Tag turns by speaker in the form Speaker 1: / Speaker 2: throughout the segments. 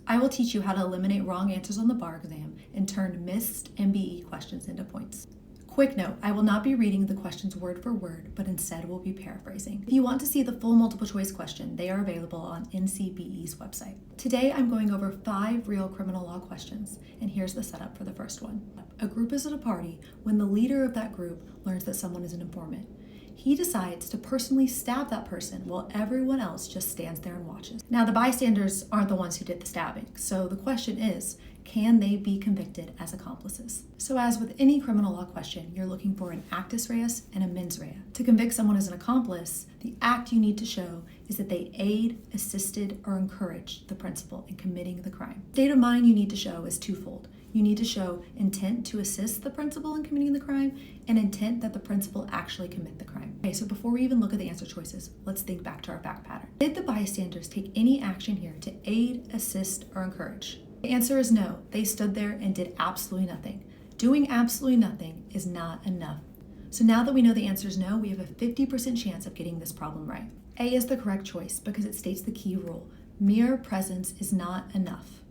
Speaker 1: I will teach you how to eliminate wrong answers on the bar exam and turn missed MBE questions into points. Quick note, I will not be reading the questions word for word, but instead will be paraphrasing. If you want to see the full multiple choice question, they are available on NCBE's website. Today, I'm going over 5 real criminal law questions, and here's the setup for the first one. A group is at a party when the leader of that group learns that someone is an informant. He decides to personally stab that person while everyone else just stands there and watches. Now, the bystanders aren't the ones who did the stabbing, so the question is, can they be convicted as accomplices? So as with any criminal law question, you're looking for an actus reus and a mens rea. To convict someone as an accomplice, the act you need to show is that they aid, assisted, or encouraged the principal in committing the crime. State of mind you need to show is twofold. You need to show intent to assist the principal in committing the crime and intent that the principal actually commit the crime. Okay, so before we even look at the answer choices, let's think back to our fact pattern. Did the bystanders take any action here to aid, assist, or encourage? The answer is no. They stood there and did absolutely nothing. Doing absolutely nothing is not enough. So now that we know the answer is no, we have a 50% chance of getting this problem right. A is the correct choice because it states the key rule. Mere presence is not enough.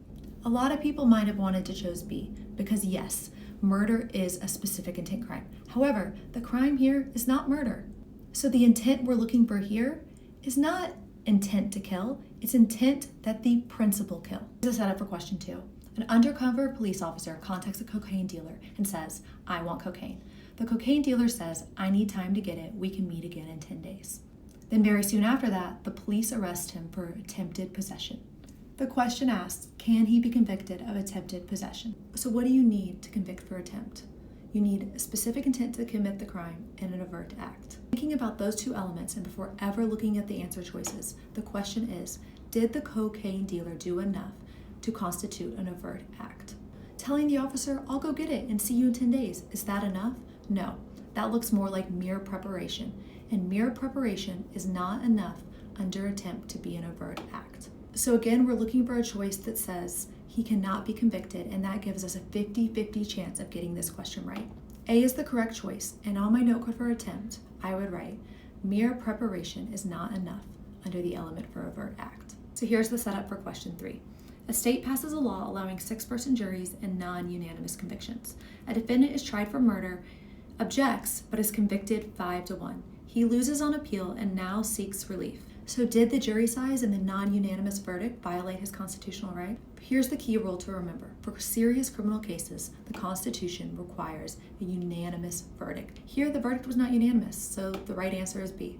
Speaker 1: A lot of people might have wanted to choose B because yes, murder is a specific intent crime. However, the crime here is not murder. So the intent we're looking for here is not intent to kill, it's intent that the principal kill. Here's a setup for question 2. An undercover police officer contacts a cocaine dealer and says, I want cocaine. The cocaine dealer says, I need time to get it, we can meet again in 10 days. Then very soon after that, the police arrest him for attempted possession. The question asks, can he be convicted of attempted possession? So what do you need to convict for attempt? You need a specific intent to commit the crime and an overt act. Thinking about those two elements and before ever looking at the answer choices, the question is, did the cocaine dealer do enough to constitute an overt act? Telling the officer, I'll go get it and see you in 10 days, is that enough? No, that looks more like mere preparation, and mere preparation is not enough under attempt to be an overt act. So again, we're looking for a choice that says he cannot be convicted, and that gives us a 50-50 chance of getting this question right. A is the correct choice, and on my note card for attempt, I would write, mere preparation is not enough under the element for overt act. So here's the setup for question 3. A state passes a law allowing 6-person juries and non-unanimous convictions. A defendant is tried for murder, objects, but is convicted 5-1. He loses on appeal and now seeks relief. So did the jury size and the non-unanimous verdict violate his constitutional right? Here's the key rule to remember. For serious criminal cases, the Constitution requires a unanimous verdict. Here, the verdict was not unanimous, so the right answer is B.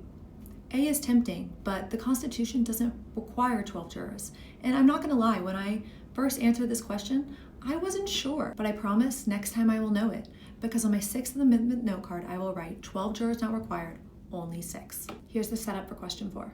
Speaker 1: A is tempting, but the Constitution doesn't require 12 jurors. And I'm not gonna lie, when I first answered this question, I wasn't sure, but I promise next time I will know it, because on my 6th Amendment note card, I will write 12 jurors not required, only 6. Here's the setup for question 4.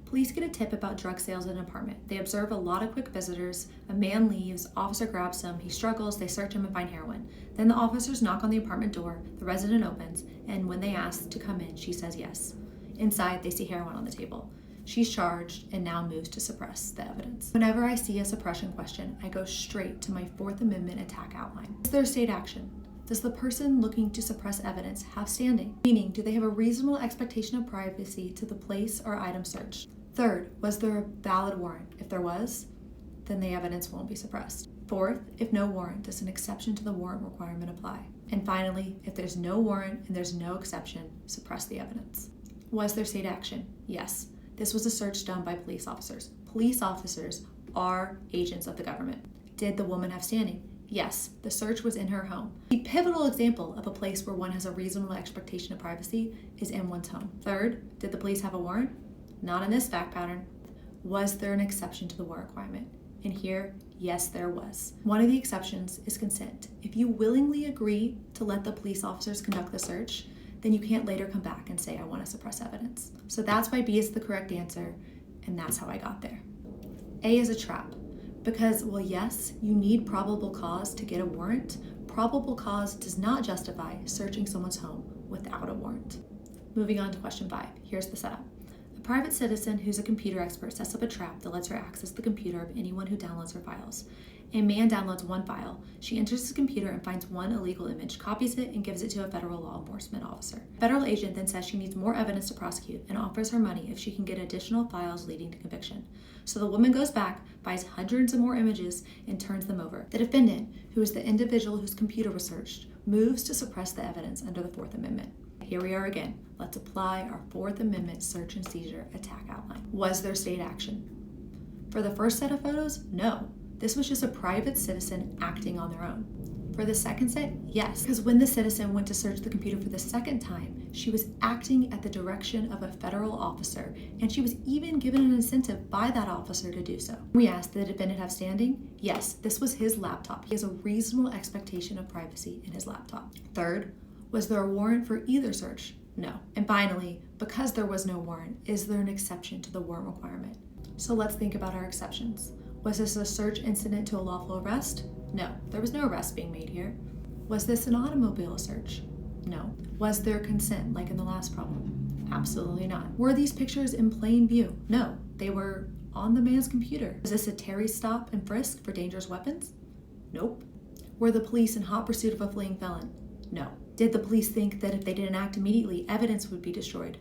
Speaker 1: Police get a tip about drug sales in an apartment. They observe a lot of quick visitors. A man leaves, officer grabs him, he struggles, they search him and find heroin. Then the officers knock on the apartment door, the resident opens, and when they ask to come in, she says yes. Inside, they see heroin on the table. She's charged and now moves to suppress the evidence. Whenever I see a suppression question, I go straight to my 4th Amendment attack outline. Is there state action? Does the person looking to suppress evidence have standing? Meaning, do they have a reasonable expectation of privacy to the place or item searched? Third, was there a valid warrant? If there was, then the evidence won't be suppressed. Fourth, if no warrant, does an exception to the warrant requirement apply? And finally, if there's no warrant and there's no exception, suppress the evidence. Was there state action? Yes. This was a search done by police officers. Police officers are agents of the government. Did the woman have standing? Yes, the search was in her home. The pivotal example of a place where one has a reasonable expectation of privacy is in one's home. Third, did the police have a warrant? Not in this fact pattern. Was there an exception to the warrant requirement? And here, yes, there was. One of the exceptions is consent. If you willingly agree to let the police officers conduct the search, then you can't later come back and say, I want to suppress evidence. So that's why B is the correct answer, and that's how I got there. A is a trap, because, well, yes, you need probable cause to get a warrant. Probable cause does not justify searching someone's home without a warrant. Moving on to question 5, here's the setup. A private citizen who's a computer expert sets up a trap that lets her access the computer of anyone who downloads her files. A man downloads one file. She enters his computer and finds one illegal image, copies it, and gives it to a federal law enforcement officer. A federal agent then says she needs more evidence to prosecute and offers her money if she can get additional files leading to conviction. So the woman goes back, buys hundreds of more images, and turns them over. The defendant, who is the individual whose computer was searched, moves to suppress the evidence under the Fourth Amendment. Here we are again. Let's apply our Fourth Amendment search and seizure attack outline. Was there state action? For the first set of photos, no. This was just a private citizen acting on their own. For the second set, yes, because when the citizen went to search the computer for the second time, she was acting at the direction of a federal officer, and she was even given an incentive by that officer to do so. We asked, did the defendant have standing? Yes, this was his laptop. He has a reasonable expectation of privacy in his laptop. Third, was there a warrant for either search? No. And finally, because there was no warrant, is there an exception to the warrant requirement? So let's think about our exceptions. Was this a search incident to a lawful arrest? No, there was no arrest being made here. Was this an automobile search? No. Was there consent, like in the last problem? Absolutely not. Were these pictures in plain view? No, they were on the man's computer. Was this a Terry stop and frisk for dangerous weapons? Nope. Were the police in hot pursuit of a fleeing felon? No. Did the police think that if they didn't act immediately, evidence would be destroyed?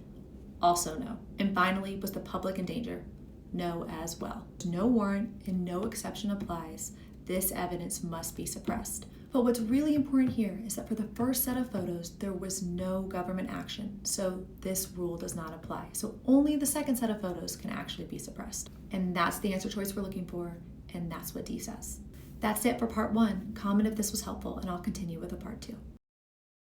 Speaker 1: Also no. And finally, was the public in danger? No as well. No warrant and no exception applies. This evidence must be suppressed. But what's really important here is that for the first set of photos, there was no government action, so this rule does not apply. So only the second set of photos can actually be suppressed. And that's the answer choice we're looking for, and that's what D says. That's it for part 1. Comment if this was helpful, and I'll continue with a part 2.